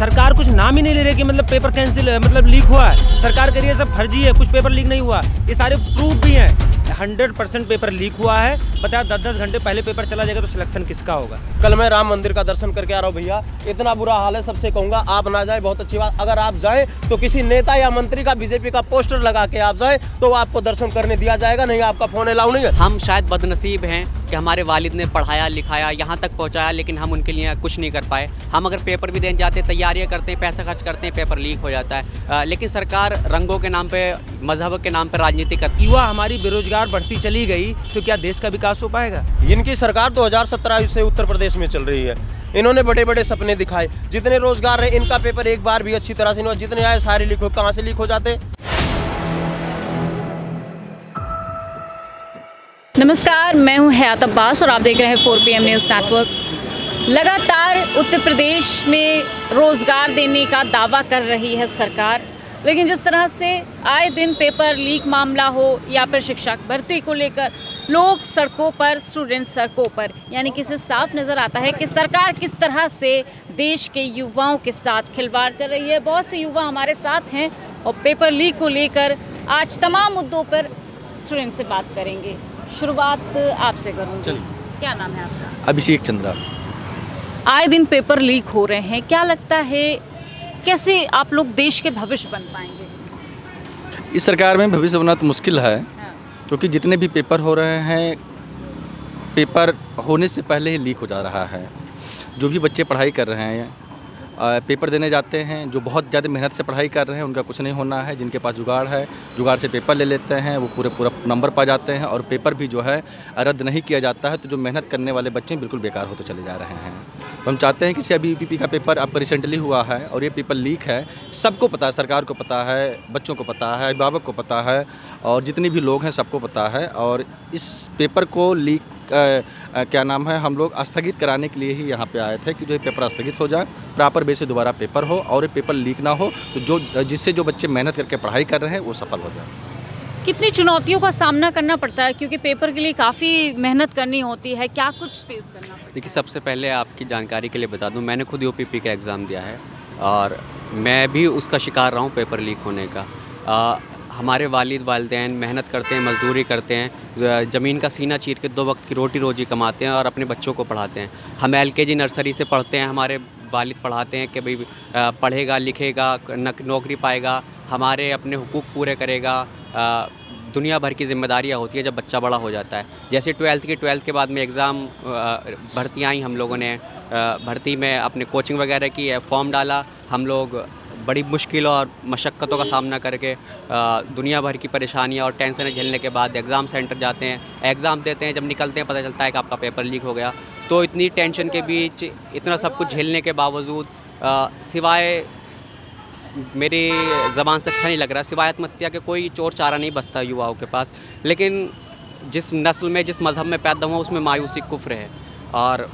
सरकार कुछ नाम ही नहीं ले रही कि मतलब पेपर कैंसिल मतलब लीक हुआ है। सरकार कह रही है सब फर्जी है, कुछ पेपर लीक नहीं हुआ। ये सारे प्रूफ भी हैं। 100% पेपर लीक हुआ है। बताया 10-10 घंटे पहले पेपर चला जाएगा तो सिलेक्शन किसका होगा। कल मैं राम मंदिर का दर्शन करके आ रहा हूँ भैया, इतना बुरा हाल है। सबसे कहूँगा आप ना जाए, बहुत अच्छी बात। अगर आप जाएं तो किसी नेता या मंत्री का बीजेपी का पोस्टर लगा के आप जाएं तो आपको दर्शन करने दिया जाएगा, नहीं आपका फोन अलाउ नहीं है। हम शायद बदनसीब हैं कि हमारे वालिद ने पढ़ाया लिखाया यहाँ तक पहुँचाया, लेकिन हम उनके लिए कुछ नहीं कर पाए। हम अगर पेपर भी देने जाते हैं, तैयारियाँ करते हैं, पैसा खर्च करते हैं, पेपर लीक हो जाता है। लेकिन सरकार रंगों के नाम पे, मजहब के नाम पे राजनीति करती है। युवा हमारी बेरोजगार बढ़ती चली गई तो क्या देश का विकास हो पाएगा? इनकी सरकार 2017 से उत्तर प्रदेश में चल रही है। इन्होंने बड़े बड़े सपने दिखाए, जितने रोजगार रहे इनका पेपर एक बार भी अच्छी तरह से नहीं हुआ। जितने आए सारे लीक हो, कहाँ से लीक हो जाते। नमस्कार, मैं हूं हयात अब्बास और आप देख रहे हैं 4PM न्यूज़ नेटवर्क। लगातार उत्तर प्रदेश में रोज़गार देने का दावा कर रही है सरकार, लेकिन जिस तरह से आए दिन पेपर लीक मामला हो या फिर शिक्षक भर्ती को लेकर लोग सड़कों पर, स्टूडेंट सड़कों पर, यानी कि इससे साफ नज़र आता है कि सरकार किस तरह से देश के युवाओं के साथ खिलवाड़ कर रही है। बहुत से युवा हमारे साथ हैं और पेपर लीक को लेकर आज तमाम मुद्दों पर स्टूडेंट से बात करेंगे। शुरुआत आपसे करूँगी। क्या नाम है आपका? अभिषेक चंद्रा। आए दिन पेपर लीक हो रहे हैं, क्या लगता है कैसे आप लोग देश के भविष्य बन पाएंगे? इस सरकार में भविष्य बनना तो मुश्किल है, क्योंकि जितने भी पेपर हो रहे हैं, पेपर होने से पहले ही लीक हो जा रहा है। जो भी बच्चे पढ़ाई कर रहे हैं, पेपर देने जाते हैं, जो बहुत ज़्यादा मेहनत से पढ़ाई कर रहे हैं, उनका कुछ नहीं होना है। जिनके पास जुगाड़ है, जुगाड़ से पेपर ले लेते हैं, वो पूरा नंबर पा जाते हैं और पेपर भी जो है रद्द नहीं किया जाता है। तो जो मेहनत करने वाले बच्चे बिल्कुल बेकार होते चले जा रहे हैं। तो हम चाहते हैं कि CIBPP का पेपर आपका रिसेंटली हुआ है और ये पेपर लीक है, सबको पता है, सरकार को पता है, बच्चों को पता है, अभिभावक को पता है और जितने भी लोग हैं सबको पता है। और इस पेपर को लीक क्या नाम है, हम लोग स्थगित कराने के लिए ही यहाँ पे आए थे कि जो ये पेपर स्थगित हो जाए, प्रॉपर बेस से दोबारा पेपर हो और ये पेपर लीक ना हो, तो जिससे जो बच्चे मेहनत करके पढ़ाई कर रहे हैं वो सफल हो जाए। कितनी चुनौतियों का सामना करना पड़ता है, क्योंकि पेपर के लिए काफ़ी मेहनत करनी होती है, क्या कुछ फेस करना पड़ता है? देखिए, सबसे पहले आपकी जानकारी के लिए बता दूं, मैंने खुद UPP का एग्ज़ाम दिया है और मैं भी उसका शिकार रहा हूं पेपर लीक होने का। हमारे वालिद वालिदैन मेहनत करते हैं, मजदूरी करते हैं, ज़मीन का सीना चीर के 2 वक्त की रोटी रोजी कमाते हैं और अपने बच्चों को पढ़ाते हैं। हम LKG नर्सरी से पढ़ते हैं, हमारे वालिद पढ़ाते हैं कि भाई पढ़ेगा लिखेगा नौकरी पाएगा, हमारे अपने हुकूक पूरे करेगा। दुनिया भर की जिम्मेदारियाँ होती है जब बच्चा बड़ा हो जाता है। जैसे 12th के बाद में एग्ज़ाम भर्तियाँ आई, हम लोगों ने भर्ती में अपने कोचिंग वगैरह की, फॉर्म डाला। हम लोग बड़ी मुश्किल और मशक्क़तों का सामना करके दुनिया भर की परेशानियाँ और टेंशनें झेलने के बाद एग्ज़ाम सेंटर जाते हैं, एग्ज़ाम देते हैं। जब निकलते हैं पता चलता है कि आपका पेपर लीक हो गया। तो इतनी टेंशन के बीच, इतना सब कुछ झेलने के बावजूद, सिवाय मेरी ज़बान से अच्छा नहीं लग रहा, सिवाय आत्महत्या के कोई चोर चारा नहीं बचता युवाओं के पास। लेकिन जिस नस्ल में, जिस मज़हब में पैदा हुआ, उसमें मायूसी कुफ्र है और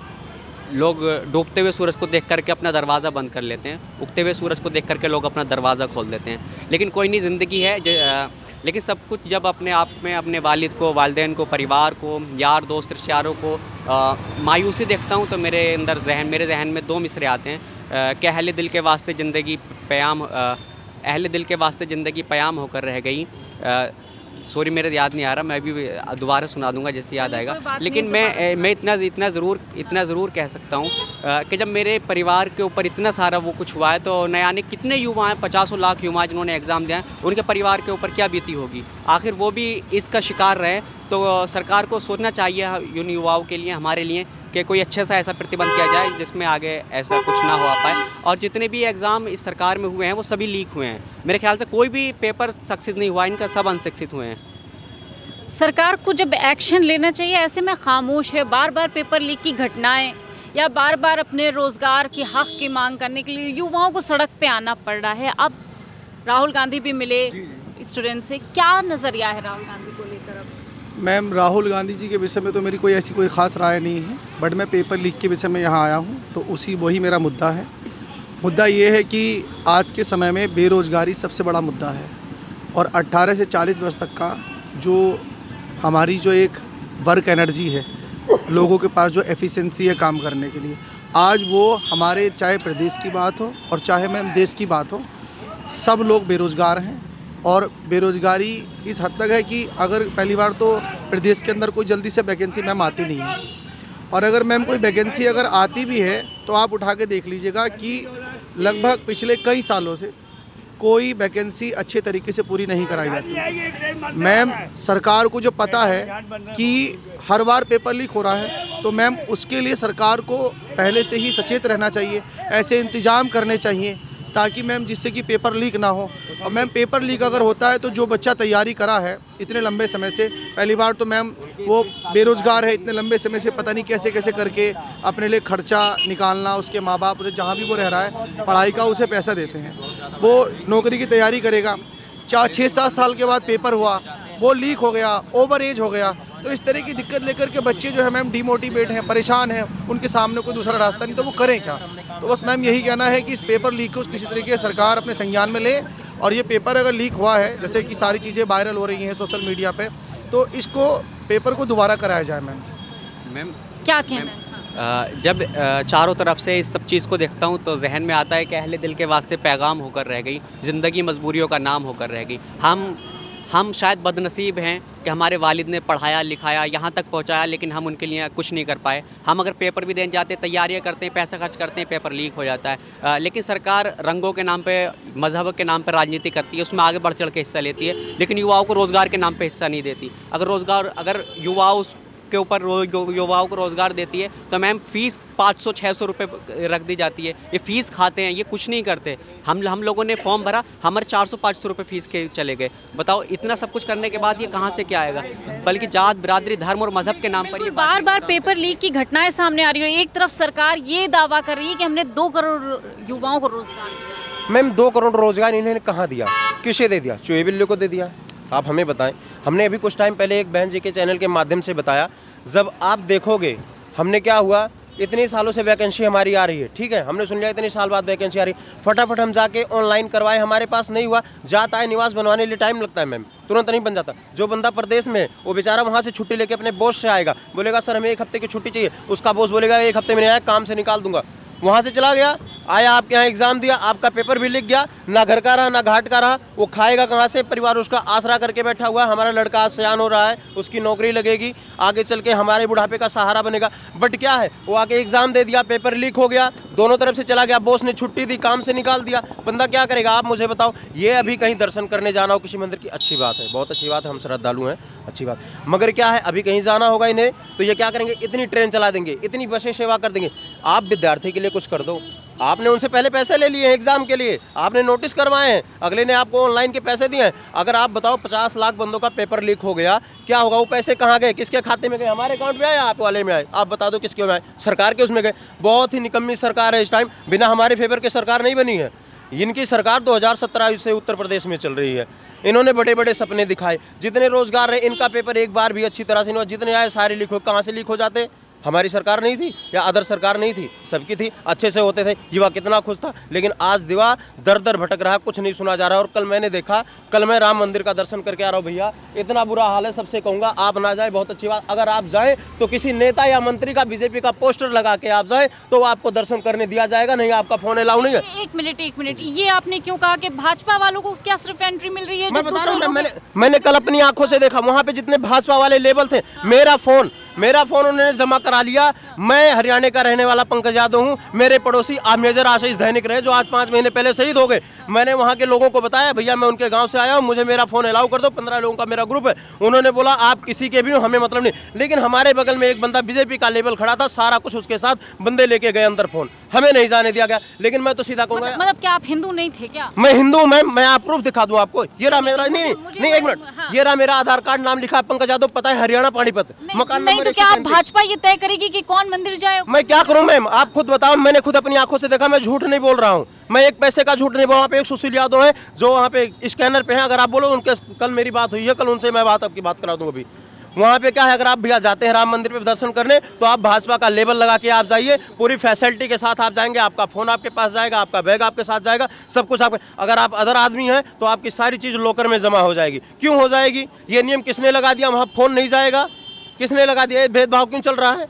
लोग डूबते हुए सूरज को देख करके अपना दरवाज़ा बंद कर लेते हैं, उगते हुए सूरज को देख करके लोग अपना दरवाज़ा खोल देते हैं। लेकिन कोई नहीं, ज़िंदगी है। लेकिन सब कुछ जब अपने आप में अपने वालिद को, वालिदैन को, परिवार को, यार दोस्त रिश्तेदारों को मायूसी देखता हूँ तो मेरे जहन में 2 मिसरे आते हैं कि अहले दिल के वास्ते ज़िंदगी प्याम होकर रह गई। सॉरी, मेरे याद नहीं आ रहा, मैं अभी दोबारा सुना दूंगा जैसे याद आएगा। लेकिन मैं इतना ज़रूर कह सकता हूँ कि जब मेरे परिवार के ऊपर इतना सारा वो कुछ हुआ है, तो न जाने कितने युवा हैं, 50 लाख युवा जिन्होंने एग्ज़ाम दिया है, उनके परिवार के ऊपर क्या बीती होगी। आखिर वो भी इसका शिकार रहे। तो सरकार को सोचना चाहिए उन युवाओं के लिए, हमारे लिए, कि कोई अच्छे सा ऐसा प्रतिबंध किया जाए जिसमें आगे ऐसा कुछ ना हो पाए। और जितने भी एग्ज़ाम इस सरकार में हुए हैं वो सभी लीक हुए हैं। मेरे ख्याल से कोई भी पेपर सक्सेस नहीं हुआ, इनका सब अनसक्सेस हुए हैं। सरकार को जब एक्शन लेना चाहिए, ऐसे में खामोश है। बार बार पेपर लीक की घटनाएं या बार बार अपने रोज़गार की हक़ की मांग करने के लिए युवाओं को सड़क पे आना पड़ रहा है। अब राहुल गांधी भी मिले स्टूडेंट से, क्या नज़रिया है राहुल गांधी को लेकर? अब मैम, राहुल गांधी जी के विषय में तो मेरी कोई ख़ास राय नहीं है, बट मैं पेपर लीक के विषय में यहाँ आया हूँ तो वही मेरा मुद्दा है। मुद्दा ये है कि आज के समय में बेरोज़गारी सबसे बड़ा मुद्दा है और 18 से 40 वर्ष तक का जो हमारी जो एक वर्क एनर्जी है, लोगों के पास जो एफिशिएंसी है काम करने के लिए, आज वो हमारे चाहे प्रदेश की बात हो और चाहे मैम देश की बात हो, सब लोग बेरोज़गार हैं। और बेरोज़गारी इस हद तक है कि अगर पहली बार तो प्रदेश के अंदर कोई जल्दी से वैकेंसी मैम आती नहीं है, और अगर मैम कोई वैकेंसी अगर आती भी है तो आप उठा के देख लीजिएगा कि लगभग पिछले कई सालों से कोई वैकेंसी अच्छे तरीके से पूरी नहीं कराई जाती। मैम सरकार को जो पता है कि हर बार पेपर लीक हो रहा है, तो मैम उसके लिए सरकार को पहले से ही सचेत रहना चाहिए, ऐसे इंतज़ाम करने चाहिए ताकि मैम जिससे कि पेपर लीक ना हो। और मैम पेपर लीक अगर होता है तो जो बच्चा तैयारी करा है इतने लंबे समय से, पहली बार तो मैम वो बेरोज़गार है, इतने लंबे समय से पता नहीं कैसे कैसे करके अपने लिए खर्चा निकालना, उसके माँ बाप उसे जहाँ भी वो रह रहा है पढ़ाई का उसे पैसा देते हैं, वो नौकरी की तैयारी करेगा, 6-7 साल के बाद पेपर हुआ, वो लीक हो गया, ओवर एज हो गया, तो इस तरह की दिक्कत लेकर के बच्चे जो है मैम डिमोटिवेट हैं, परेशान हैं, उनके सामने कोई दूसरा रास्ता नहीं, तो वो करें क्या। तो बस मैम यही कहना है कि इस पेपर लीक को किसी तरीके से सरकार अपने संज्ञान में ले, और ये पेपर अगर लीक हुआ है, जैसे कि सारी चीज़ें वायरल हो रही हैं सोशल मीडिया पे, तो इसको पेपर को दोबारा कराया जाए। मैम क्या कहना है? जब चारों तरफ से इस सब चीज़ को देखता हूँ तो जहन में आता है कि अहले दिल के वास्ते पैगाम होकर रह गई, ज़िंदगी मजबूरियों का नाम होकर रह गई। हम शायद बदनसीब हैं कि हमारे वालिद ने पढ़ाया लिखाया यहाँ तक पहुँचाया, लेकिन हम उनके लिए कुछ नहीं कर पाए। हम अगर पेपर भी देने जाते, तैयारियाँ करते हैं, पैसा खर्च करते हैं, पेपर लीक हो जाता है। लेकिन सरकार रंगों के नाम पे, मजहब के नाम पे राजनीति करती है, उसमें आगे बढ़ चढ़ के हिस्सा लेती है, लेकिन युवाओं को रोज़गार के नाम पे हिस्सा नहीं देती। अगर युवाओं के ऊपर युवाओं को रोज़गार देती है तो मैम फ़ीस 500-600 रुपये रख दी जाती है। ये फ़ीस खाते हैं, ये कुछ नहीं करते। हम लोगों ने फॉर्म भरा, हमारे 400-500 रुपये फ़ीस के चले गए। बताओ, इतना सब कुछ करने के बाद ये कहाँ से क्या आएगा। बल्कि जात बिरादरी धर्म और मज़हब के नाम पर ये बार बार पेपर लीक की घटनाएं सामने आ रही हो। एक तरफ सरकार ये दावा कर रही है कि हमने 2 करोड़ युवाओं को रोज़गार दिया। मैम 2 करोड़ रोज़गार इन्होंने कहाँ दिया, किसे दे दिया? चूहे बिल्ली को दे दिया? आप हमें बताएं। हमने अभी कुछ टाइम पहले एक बहन जी के चैनल के माध्यम से बताया, जब आप देखोगे हमने क्या हुआ, इतने सालों से वैकेंसी हमारी आ रही है, ठीक है, हमने सुन लिया इतने साल बाद वैकेंसी आ रही, फटाफट हम जाके ऑनलाइन करवाए, हमारे पास नहीं हुआ, जाता है निवास बनवाने के लिए टाइम लगता है मैम, तुरंत नहीं बन जाता। जो बंदा प्रदेश में, वो बेचारा वहाँ से छुट्टी लेके अपने बॉस से आएगा, बोलेगा सर हमें 1 हफ्ते की छुट्टी चाहिए, उसका बॉस बोलेगा 1 हफ्ते में नहीं आया, काम से निकाल दूंगा। वहाँ से चला गया, आया आपके यहाँ एग्जाम दिया, आपका पेपर भी लिख गया, ना घर का रहा ना घाट का रहा, वो खाएगा कहाँ से? परिवार उसका आसरा करके बैठा हुआ है, हमारा लड़का आज सयान हो रहा है, उसकी नौकरी लगेगी, आगे चल के हमारे बुढ़ापे का सहारा बनेगा। बट क्या है, वो आके एग्जाम दे दिया, पेपर लीक हो गया, दोनों तरफ से चला गया, बॉस ने छुट्टी दी, काम से निकाल दिया, बंदा क्या करेगा? आप मुझे बताओ। ये अभी कहीं दर्शन करने जाना हो किसी मंदिर की, अच्छी बात है, बहुत अच्छी बात है, हम श्रद्धालु हैं, अच्छी बात। मगर क्या है, अभी कहीं जाना होगा इन्हें तो ये क्या करेंगे? इतनी ट्रेन चला देंगे, इतनी बसें सेवा कर देंगे। आप विद्यार्थी के लिए कुछ कर दो। आपने उनसे पहले पैसे ले लिए हैं एग्जाम के लिए, आपने नोटिस करवाए हैं, अगले ने आपको ऑनलाइन के पैसे दिए हैं। अगर आप बताओ 50 लाख बंदों का पेपर लीक हो गया, क्या होगा? वो पैसे कहाँ गए? किसके खाते में गए? हमारे अकाउंट में आए, आप वाले में आए? आप बता दो किसके में आए? सरकार के उसमें गए। बहुत ही निकम्मी सरकार है इस टाइम, बिना हमारे फेवर के सरकार नहीं बनी है। इनकी सरकार 2017 से उत्तर प्रदेश में चल रही है। इन्होंने बड़े बड़े सपने दिखाए, जितने रोजगार रहे, इनका पेपर एक बार भी अच्छी तरह से नहीं हुआ, जितने आए सारे लीक हो। कहाँ से लीक हो जाते? हमारी सरकार नहीं थी या अदर सरकार नहीं थी, सबकी थी, अच्छे से होते थे, युवा कितना खुश था। लेकिन आज दिवा दर दर भटक रहा है, कुछ नहीं सुना जा रहा। और कल मैंने देखा, कल मैं राम मंदिर का दर्शन करके आ रहा हूँ भैया, इतना बुरा हाल है, सबसे कहूँगा आप ना जाए, बहुत अच्छी बात। अगर आप जाएं तो किसी नेता या मंत्री का, बीजेपी का पोस्टर लगा के आप जाएं तो आपको दर्शन करने दिया जाएगा, नहीं आपका फोन अलाउ नहीं है। एक मिनट, ये आपने क्यों कहा कि भाजपा वालों को क्या सिर्फ एंट्री मिल रही है? मैं बता रहा हूँ, मैंने कल अपनी आंखों से देखा, वहाँ पे जितने भाजपा वाले लेबल थे, मेरा फोन उन्होंने जमा करा लिया। मैं हरियाणा का रहने वाला पंकज यादव हूँ, मेरे पड़ोसी मेजर आशीष दैनिक रहे जो आज 5 महीने पहले शहीद हो गए। मैंने वहाँ के लोगों को बताया भैया मैं उनके गांव से आया हूँ, मुझे मेरा फोन अलाउ कर दो, 15 लोगों का मेरा ग्रुप है। उन्होंने बोला आप किसी के भी हो, हमें मतलब नहीं। लेकिन हमारे बगल में एक बंदा बीजेपी का लेबल खड़ा था, सारा कुछ उसके साथ, बंदे लेके गए अंदर, फोन हमें नहीं जाने दिया गया। लेकिन मैं तो सीधा कहूँगा, मतलब क्या आप हिंदू नहीं थे क्या? मैं हिंदू हूँ मैम, मैं आप प्रूफ दिखा दूँ आपको। ये रहा मेरा, नहीं 1 मिनट, ये रहा मेरा आधार कार्ड, नाम लिखा है पंकज यादव, पता है हरियाणा पानीपत, मकान नहीं। तो क्या आप भाजपा ये तय करेगी कि कौन मंदिर जाए? मैं क्या करूं मैम, आप खुद बताओ। मैंने खुद अपनी आंखों से देखा, मैं झूठ नहीं बोल रहा हूं, मैं एक पैसे का झूठ नहीं बोल रहा। वहाँ पे एक सुशील यादव है जो वहाँ पे स्कैनर पे हैं, अगर आप बोलो उनके, कल मेरी बात हुई है, कल उनसे मैं आपकी बात करा दूंगा। अभी वहाँ पे क्या है, अगर आप भैया जाते हैं राम मंदिर पे दर्शन करने तो आप भाजपा का लेबल लगा के आप जाइए, पूरी फैसिलिटी के साथ आप जाएंगे, आपका फोन आपके पास जाएगा, आपका बैग आपके साथ जाएगा, सब कुछ आपके। अगर आप अदर आदमी हैं तो आपकी सारी चीज़ लॉकर में जमा हो जाएगी। क्यों हो जाएगी? ये नियम किसने लगा दिया? वहाँ फोन नहीं जाएगा, किसने लगा दिया? भेदभाव क्यों चल रहा है?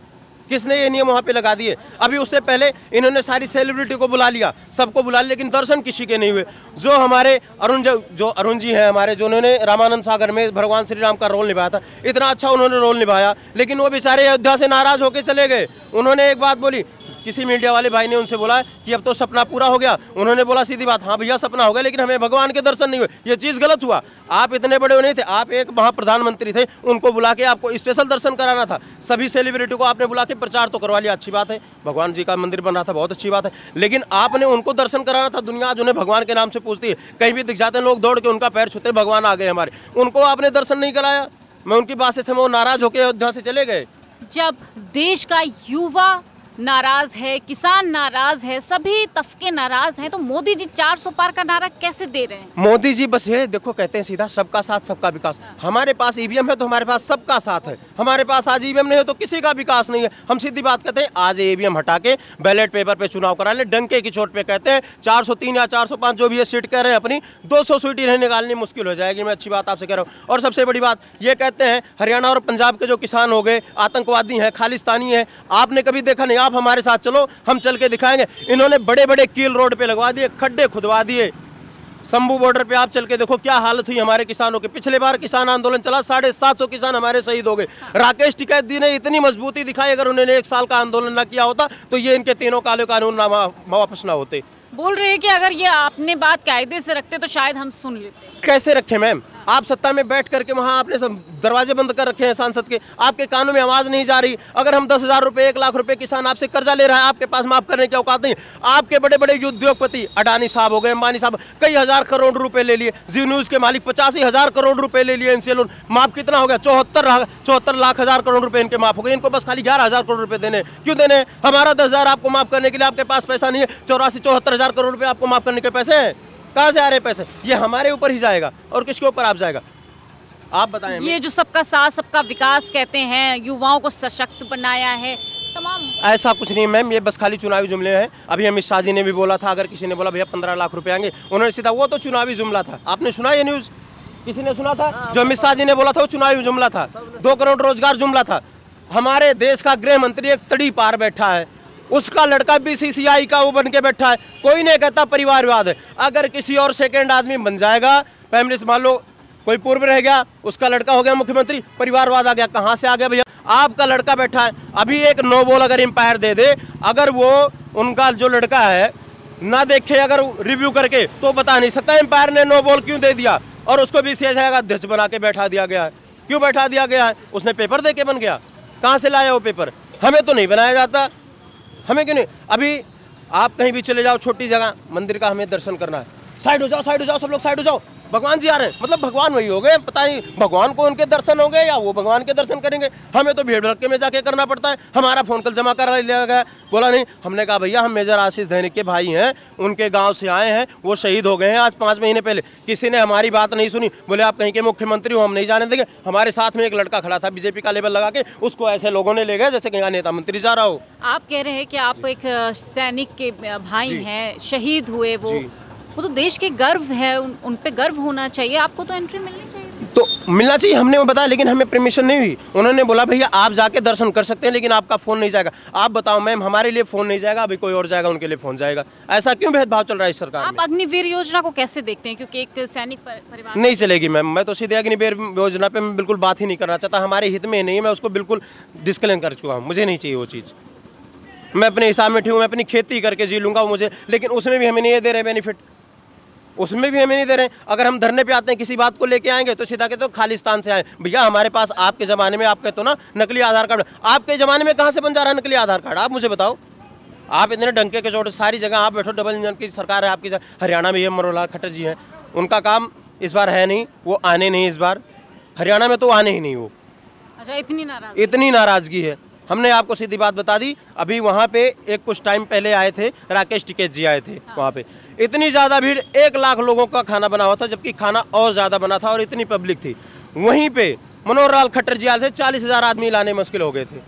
किसने ये नियम वहाँ पे लगा दिए? अभी उससे पहले इन्होंने सारी सेलिब्रिटी को बुला लिया, सबको बुला लिया, लेकिन दर्शन किसी के नहीं हुए। जो हमारे अरुण जी हैं हमारे, जो उन्होंने रामानंद सागर में भगवान श्री राम का रोल निभाया था, इतना अच्छा उन्होंने रोल निभाया, लेकिन वो बेचारे अयोध्या से नाराज होकर चले गए। उन्होंने एक बात बोली, किसी मीडिया वाले भाई ने उनसे बोला कि अब तो सपना पूरा हो गया। उन्होंने बोला सीधी बात, हाँ भैया सपना हो गया, लेकिन हमें भगवान के दर्शन नहीं हुए। ये चीज़ गलत हुआ। आप इतने बड़े नहीं थे, आप एक महाप्रधानमंत्री थे, उनको बुला के आपको स्पेशल दर्शन कराना था। सभी सेलिब्रिटी को आपने बुला के प्रचार तो करवा लिया, अच्छी बात है, भगवान जी का मंदिर बन रहा था, बहुत अच्छी बात है, लेकिन आपने उनको दर्शन कराना था। दुनिया आज उन्हें भगवान के नाम से पूछती है, कहीं भी दिख जाते हैं लोग दौड़ के उनका पैर छूते, भगवान आ गए हमारे, उनको आपने दर्शन नहीं कराया। मैं उनकी बात से वो नाराज होकर अयोध्या से चले गए। जब देश का युवा नाराज है, किसान नाराज है, सभी तबके नाराज हैं, तो मोदी जी 400 पार का नारा कैसे दे रहे हैं? मोदी जी बस ये देखो, कहते हैं सीधा सबका साथ सबका विकास। हमारे पास ईवीएम है तो हमारे पास सबका साथ है, हमारे पास आज ईवीएम नहीं है तो किसी का विकास नहीं है। हम सीधी बात कहते हैं, आज ईवीएम हटा के बैलेट पेपर पे चुनाव करा ले, डंके की चोट पे कहते हैं 403 या 405 जो भी ये सीट कह रहे हैं अपनी, 200 सीट ही निकालनी मुश्किल हो जाएगी। मैं अच्छी बात आपसे कह रहा हूँ। और सबसे बड़ी बात ये कहते हैं, हरियाणा और पंजाब के जो किसान हो गए आतंकवादी हैं, खालिस्तानी है, आपने कभी देखा नहीं, आप हमारे साथ चलो, हम चल के दिखाएंगे। इन्होंने बड़े बड़े कील रोड पे लगवा दिए, खड्डे खुदवा दिए। शंभू बॉर्डर पे आप चल के देखो क्या हालत हुई हमारे किसानों की। पिछले बार किसान आंदोलन चला, 750 किसान हमारे शहीद हो गए। राकेश टिकैत ने इतनी मजबूती दिखाई, अगर उन्होंने 1 साल का आंदोलन न किया होता तो ये इनके तीनों काले कानून वापस ना होते। बोल रहे हैं कि अगर ये आपने बात कायदे से रखते तो शायद हम सुन लेते। कैसे रखे मैम? आप सत्ता में बैठ करके वहाँ आपने सब दरवाजे बंद कर रखे हैं सांसद के, आपके कानों में आवाज़ नहीं जा रही। अगर हम 10,000 रुपये 1 लाख रुपए किसान आपसे कर्जा ले रहा है, आपके पास माफ करने की औकात नहीं। आपके बड़े बड़े उद्योगपति अडानी साहब हो गए, अंबानी साहब, कई हजार करोड़ रुपए ले लिए। जी न्यूज़ के मालिक 85,000 करोड़ रुपए ले लिए इनसे लोन। माफ कितना हो गया? 74 लाख हजार करोड़ रुपए इनके माफ हो गए। इनको बस खाली 11,000 करोड़ रुपए देने। क्यों देने? हमारा 10,000 आपको माफ करने के लिए आपके पास पैसा नहीं है। 74 हजार करोड़ रुपए आपको माफ करने के पैसे हैं, कहाँ से आ रहे पैसे? ये हमारे ऊपर ही जाएगा और किसके ऊपर आप जाएगा? आप बताएं। ये जो सबका साथ सबका विकास कहते हैं, युवाओं को सशक्त बनाया है, तमाम ऐसा कुछ नहीं मैम, ये बस खाली चुनावी जुमले हैं। अभी अमित शाह जी ने भी बोला था, अगर किसी ने बोला भैया 15 लाख रुपए आएंगे, उन्होंने सीधा, वो तो चुनावी जुमला था। आपने सुना ये न्यूज़? किसी ने सुना था? जो अमित शाह जी ने बोला था वो चुनावी जुमला था, 2 करोड़ रोजगार जुमला था। हमारे देश का गृह मंत्री एक तड़ी पार बैठा है, उसका लड़का BCCI का वो बन के बैठा है। कोई नहीं कहता परिवारवाद है। अगर किसी और सेकेंड आदमी बन जाएगा, प्राइम मिनिस्टर, मान लो कोई पूर्व रह गया, उसका लड़का हो गया मुख्यमंत्री, परिवारवाद आ गया। कहाँ से आ गया भैया? आपका लड़का बैठा है। अभी एक नो बॉल अगर एम्पायर दे दे, अगर वो उनका जो लड़का है ना देखे अगर रिव्यू करके, तो बता नहीं सकता एम्पायर ने नो बॉल क्यों दे दिया, और उसको BCCI का अध्यक्ष बना के बैठा दिया गया है। क्यों बैठा दिया गया है? उसने पेपर दे के बन गया। कहाँ से लाया वो पेपर? हमें तो नहीं बनाया जाता, हमें क्यों नहीं? अभी आप कहीं भी चले जाओ, छोटी जगह मंदिर का हमें दर्शन करना है, साइड हो जाओ, साइड हो जाओ, सब लोग साइड हो जाओ, भगवान जी आ रहे हैं। मतलब भगवान वही हो गए, पता नहीं भगवान को उनके दर्शन होंगे या वो भगवान के दर्शन करेंगे। हमें तो भीड़ भड़के में जाके करना पड़ता है। हमारा फोन कल जमा करा लिया गया, बोला नहीं। हमने कहा भैया हम मेजर आशीष दैनिक के भाई हैं, उनके गांव से आए हैं, वो शहीद हो गए हैं आज 5 महीने पहले। किसी ने हमारी बात नहीं सुनी, बोले आप कहीं के मुख्यमंत्री हो, हम नहीं जाने देंगे। हमारे साथ में एक लड़का खड़ा था BJP का लेबल लगा के, उसको ऐसे लोगों ने ले गए जैसे कहीं नेता मंत्री जा रहा हो। आप कह रहे हैं कि आप एक सैनिक के भाई हैं, शहीद हुए, वो तो देश के गर्व है, उन पे गर्व होना चाहिए। आपको तो एंट्री मिलनी चाहिए। तो मिलना चाहिए, हमने बताया, लेकिन हमें परमिशन नहीं हुई। उन्होंने बोला भैया आप जाके दर्शन कर सकते हैं, लेकिन आपका फ़ोन नहीं जाएगा। आप बताओ मैम, हमारे लिए फ़ोन नहीं जाएगा, अभी कोई और जाएगा, उनके लिए फ़ोन जाएगा। ऐसा क्यों भेदभाव चल रहा है इस सरकार में? आप अग्निवीर योजना को कैसे देखते हैं? क्योंकि एक सैनिक परिवार नहीं चलेगी मैम। मैं तो सीधे अग्निवीर योजना पे मैं बिल्कुल बात ही नहीं करना चाहता, हमारे हित में नहीं है। मैं उसको बिल्कुल डिस्क्लेम कर चुका हूँ, मुझे नहीं चाहिए वो चीज़। मैं अपने हिसाब में ठीक हूँ, मैं अपनी खेती करके जी लूँगा मुझे, लेकिन उसमें भी हमें नहीं दे रहे बेनिफिट, उसमें भी हमें नहीं दे रहे हैं। अगर हम धरने पे आते हैं, किसी बात को लेके आएंगे तो सीधा कहते हो खालिस्तान से आए। भैया हमारे पास आपके ज़माने में, आप कहते हो ना नकली आधार कार्ड, आपके ज़माने में कहाँ से बन जा रहा है नकली आधार कार्ड? आप मुझे बताओ। आप इतने डंके के चोट सारी जगह आप बैठो, डबल इंजन की सरकार है आपकी। हरियाणा में ये मनोहर लाल खट्टर जी हैं, उनका काम इस बार है नहीं, वो आने नहीं इस बार हरियाणा में, तो आने ही नहीं वो। अच्छा, इतनी नाराज़गी है। हमने आपको सीधी बात बता दी। अभी वहाँ पे एक कुछ टाइम पहले आए थे, राकेश टिकैत जी आए थे। वहाँ पे इतनी ज़्यादा भीड़, 1 लाख लोगों का खाना बना हुआ था, जबकि खाना और ज़्यादा बना था और इतनी पब्लिक थी। वहीं पे मनोहर लाल खट्टर जी आए थे, 40,000 आदमी लाने मुश्किल हो गए थे।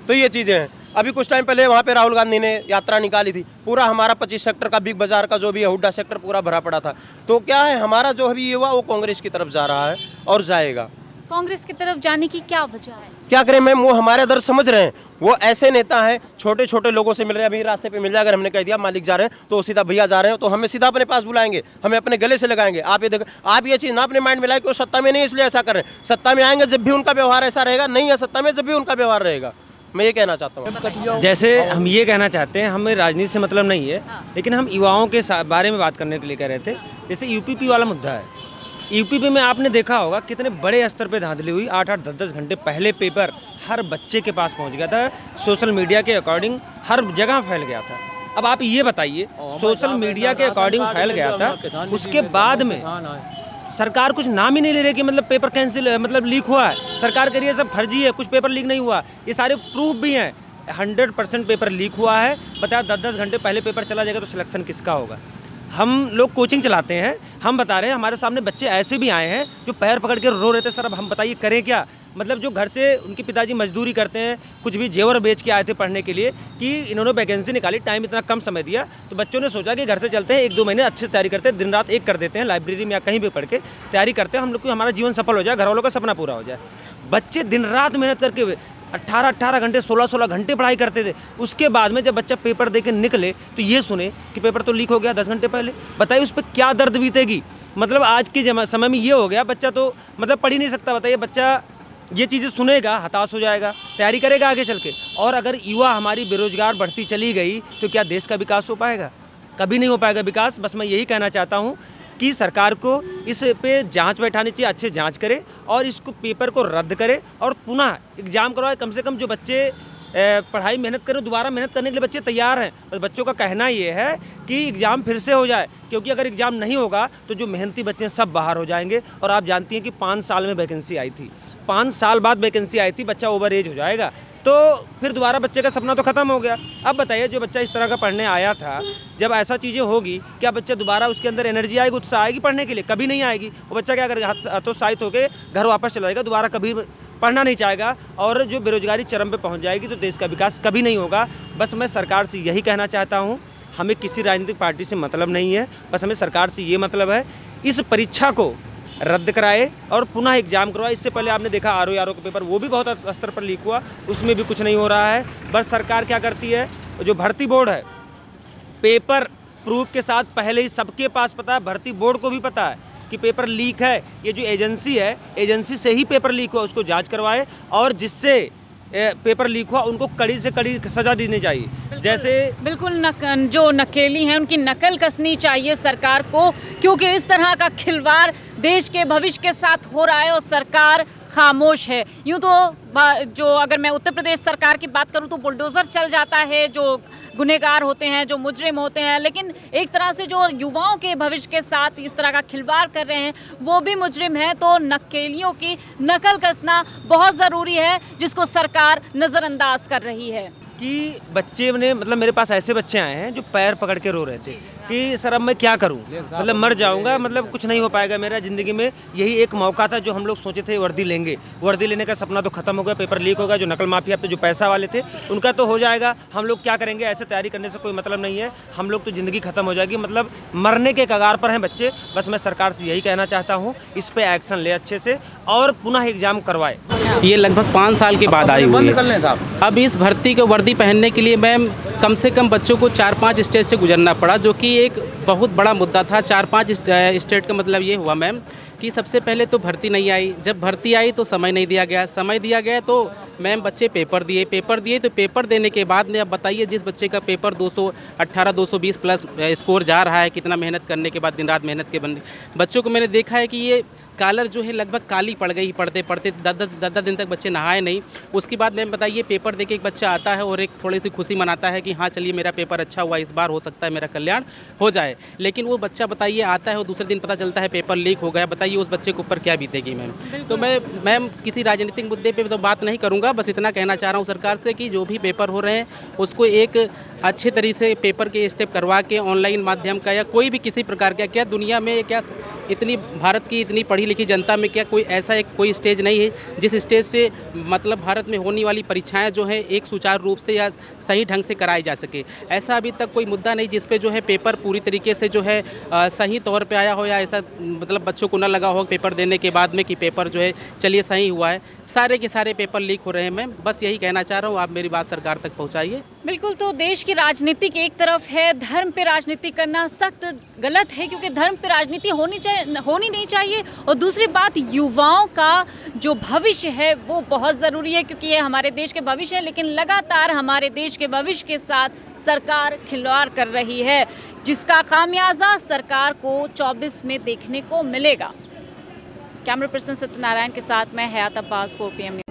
तो ये चीज़ें हैं। अभी कुछ टाइम पहले वहाँ पे राहुल गांधी ने यात्रा निकाली थी, पूरा हमारा 25 सेक्टर का, बिग बाजार का जो भी है, हुड्डा सेक्टर पूरा भरा पड़ा था। तो क्या है, हमारा जो अभी युवा वो कांग्रेस की तरफ जा रहा है और जाएगा। कांग्रेस की तरफ जाने की क्या वजह है? क्या करें मैम, वो हमारे दर्द समझ रहे हैं। वो ऐसे नेता हैं, छोटे छोटे लोगों से मिल रहे हैं। अभी रास्ते पे मिल जाए, अगर हमने कह दिया मालिक जा रहे हैं तो सीधा भैया जा रहे हैं, तो हमें सीधा अपने पास बुलाएंगे, हमें अपने गले से लगाएंगे। आप ये देखो, आप ये चीज़ ना अपने माइंड में लाए कि वो सत्ता में नहीं इसलिए ऐसा कर रहे हैं। सत्ता में आएंगे जब भी उनका व्यवहार ऐसा रहेगा, नहीं है सत्ता में जब भी उनका व्यवहार रहेगा। मैं ये कहना चाहता हूँ। जैसे हम ये कहना चाहते हैं, हमें राजनीति से मतलब नहीं है, लेकिन हम युवाओं के बारे में बात करने के लिए कह रहे थे। जैसे यूपीपी वाला मुद्दा है, यूपीपी में आपने देखा होगा कितने बड़े स्तर पे धांधली हुई। 8-8, 10-10 घंटे पहले पेपर हर बच्चे के पास पहुंच गया था। सोशल मीडिया के अकॉर्डिंग हर जगह फैल गया था। अब आप ये बताइए, सोशल मीडिया के अकॉर्डिंग फैल गया था, उसके बाद में सरकार कुछ नाम ही नहीं ले रही कि मतलब पेपर कैंसिल, मतलब लीक हुआ है। सरकार कह रही है सब फर्जी है, कुछ पेपर लीक नहीं हुआ। ये सारे प्रूफ भी हैं। 100% पेपर लीक हुआ है। बताया 10-10 घंटे पहले पेपर चला जाएगा तो सिलेक्शन किसका होगा? हम लोग कोचिंग चलाते हैं, हम बता रहे हैं, हमारे सामने बच्चे ऐसे भी आए हैं जो पैर पकड़ के रो रहे थे, सर अब हम बताइए करें क्या। मतलब जो घर से उनके पिताजी मजदूरी करते हैं, कुछ भी जेवर बेच के आए थे पढ़ने के लिए, कि इन्होंने वैकेंसी निकाली, टाइम इतना कम समय दिया, तो बच्चों ने सोचा कि घर से चलते हैं, 1-2 महीने अच्छे से तैयारी करते हैं, दिन रात एक कर देते हैं, लाइब्रेरी में या कहीं भी पढ़ के तैयारी करते हैं, हम लोग को हमारा जीवन सफल हो जाए, घर वालों का सपना पूरा हो जाए। बच्चे दिन रात मेहनत करके 18-18 घंटे, 16-16 घंटे पढ़ाई करते थे। उसके बाद में जब बच्चा पेपर दे के निकले तो ये सुने कि पेपर तो लीक हो गया 10 घंटे पहले। बताइए उस पर क्या दर्द बीतेगी। मतलब आज के समय में ये हो गया, बच्चा तो मतलब पढ़ ही नहीं सकता। बताइए बच्चा ये चीज़ें सुनेगा, हताश हो जाएगा, तैयारी करेगा आगे चल के। और अगर युवा हमारी बेरोजगार बढ़ती चली गई तो क्या देश का विकास हो पाएगा? कभी नहीं हो पाएगा विकास। बस मैं यही कहना चाहता हूँ कि सरकार को इस पे जांच बैठानी चाहिए, अच्छे जांच करे और इसको पेपर को रद्द करे और पुनः एग्ज़ाम करवाए। कम से कम जो बच्चे पढ़ाई मेहनत करें, दोबारा मेहनत करने के लिए बच्चे तैयार हैं। बस बच्चों का कहना ये है कि एग्ज़ाम फिर से हो जाए, क्योंकि अगर एग्ज़ाम नहीं होगा तो जो मेहनती बच्चे हैं सब बाहर हो जाएंगे। और आप जानती हैं कि 5 साल में वैकेंसी आई थी, 5 साल बाद वैकेंसी आई थी, बच्चा ओवर एज हो जाएगा, तो फिर दोबारा बच्चे का सपना तो ख़त्म हो गया। अब बताइए जो बच्चा इस तरह का पढ़ने आया था, जब ऐसा चीज़ें होगी, क्या बच्चा दोबारा उसके अंदर एनर्जी आएगी, उत्साह आएगी पढ़ने के लिए? कभी नहीं आएगी। वो बच्चा क्या करेगा, हतोत्साहित होकर घर वापस चला जाएगा, दोबारा कभी पढ़ना नहीं चाहेगा। और जो बेरोजगारी चरम पे पहुंच जाएगी तो देश का विकास कभी नहीं होगा। बस मैं सरकार से यही कहना चाहता हूं, हमें किसी राजनीतिक पार्टी से मतलब नहीं है, बस हमें सरकार से ये मतलब है इस परीक्षा को रद्द कराए और पुनः एग्जाम करवाए। इससे पहले आपने देखा आरओ का पेपर, वो भी बहुत स्तर पर लीक हुआ, उसमें भी कुछ नहीं हो रहा है। बस सरकार क्या करती है, जो भर्ती बोर्ड है, पेपर प्रूफ के साथ पहले ही सबके पास पता है, भर्ती बोर्ड को भी पता है कि पेपर लीक है। ये जो एजेंसी है, एजेंसी से ही पेपर लीक हुआ, उसको जांच करवाए और जिससे पेपर लीक हुआ उनको कड़ी से कड़ी सजा देनी चाहिए। जैसे बिल्कुल जो नकेली हैं उनकी नकल कसनी चाहिए सरकार को, क्योंकि इस तरह का खिलवाड़ देश के भविष्य के साथ हो रहा है और सरकार खामोश है। यूँ तो जो अगर मैं उत्तर प्रदेश सरकार की बात करूँ तो बुलडोज़र चल जाता है, जो गुनहगार होते हैं, जो मुजरिम होते हैं, लेकिन एक तरह से जो युवाओं के भविष्य के साथ इस तरह का खिलवाड़ कर रहे हैं वो भी मुजरिम है। तो नकेलियों की नकल कसना बहुत ज़रूरी है, जिसको सरकार नज़रअंदाज कर रही है। कि बच्चे ने, मतलब मेरे पास ऐसे बच्चे आए हैं जो पैर पकड़ के रो रहे थे कि सर अब मैं क्या करूं, मतलब मर जाऊंगा, मतलब कुछ नहीं हो पाएगा मेरा ज़िंदगी में। यही एक मौका था जो हम लोग सोचे थे वर्दी लेंगे, वर्दी लेने का सपना तो खत्म हो गया, पेपर लीक होगा। जो नकल माफिया, अब तो जो पैसा वाले थे उनका तो हो जाएगा, हम लोग क्या करेंगे? ऐसे तैयारी करने से कोई मतलब नहीं है, हम लोग तो ज़िंदगी खत्म हो जाएगी, मतलब मरने के कगार पर हैं बच्चे। बस मैं सरकार से यही कहना चाहता हूँ, इस पर एक्शन ले अच्छे से और पुनः एग्जाम करवाए। ये लगभग 5 साल के बाद आई हुई है। अब इस भर्ती को वर्दी पहनने के लिए मैम कम से कम बच्चों को 4-5 स्टेट से गुजरना पड़ा, जो कि एक बहुत बड़ा मुद्दा था। 4-5 स्टेट का मतलब ये हुआ मैम कि सबसे पहले तो भर्ती नहीं आई, जब भर्ती आई तो समय नहीं दिया गया, समय दिया गया तो मैम बच्चे पेपर दिए तो पेपर देने के बाद में अब बताइए जिस बच्चे का पेपर 218, 220 प्लस स्कोर जा रहा है, कितना मेहनत करने के बाद, दिन रात मेहनत के बच्चों को मैंने देखा है कि ये कॉलर जो है लगभग काली पड़ गई, पढ़ते पढ़ते 10 दिन तक बच्चे नहाए नहीं। उसके बाद मैम बताइए पेपर देके एक बच्चा आता है और एक थोड़ी सी खुशी मनाता है कि हाँ चलिए मेरा पेपर अच्छा हुआ, इस बार हो सकता है मेरा कल्याण हो जाए। लेकिन वो बच्चा बताइए आता है और दूसरे दिन पता चलता है पेपर लीक हो गया। बताइए उस बच्चे के ऊपर क्या बीतेगी मैम। तो मैम किसी राजनीतिक मुद्दे पर तो बात नहीं करूँगा, बस इतना कहना चाह रहा हूँ सरकार से कि जो भी पेपर हो रहे हैं उसको एक अच्छे तरीके से पेपर के स्टेप करवा के ऑनलाइन माध्यम का या कोई भी किसी प्रकार का, क्या दुनिया में क्या इतनी भारत की इतनी पढ़ी लिखी जनता में क्या कोई ऐसा एक कोई स्टेज नहीं है जिस स्टेज से मतलब भारत में होने वाली परीक्षाएं जो है एक सुचारू रूप से या सही ढंग से कराई जा सके। ऐसा अभी तक कोई मुद्दा नहीं जिस पे जो है पेपर पूरी तरीके से जो है सही तौर पे आया हो, या ऐसा मतलब बच्चों को न लगा हो पेपर देने के बाद में कि पेपर जो है चलिए सही हुआ है। सारे के सारे पेपर लीक हो रहे हैं। मैं बस यही कहना चाह रहा हूँ, आप मेरी बात सरकार तक पहुँचाइए। बिल्कुल, तो देश की राजनीति की एक तरफ है, धर्म पे राजनीति करना सख्त गलत है क्योंकि धर्म पे राजनीति होनी नहीं चाहिए। और दूसरी बात, युवाओं का जो भविष्य है वो बहुत ज़रूरी है क्योंकि ये हमारे देश के भविष्य है। लेकिन लगातार हमारे देश के भविष्य के साथ सरकार खिलवाड़ कर रही है, जिसका खामियाजा सरकार को 24 में देखने को मिलेगा। कैमरा पर्सन सत्यनारायण के साथ मैं हयात अब्बास, 4 PM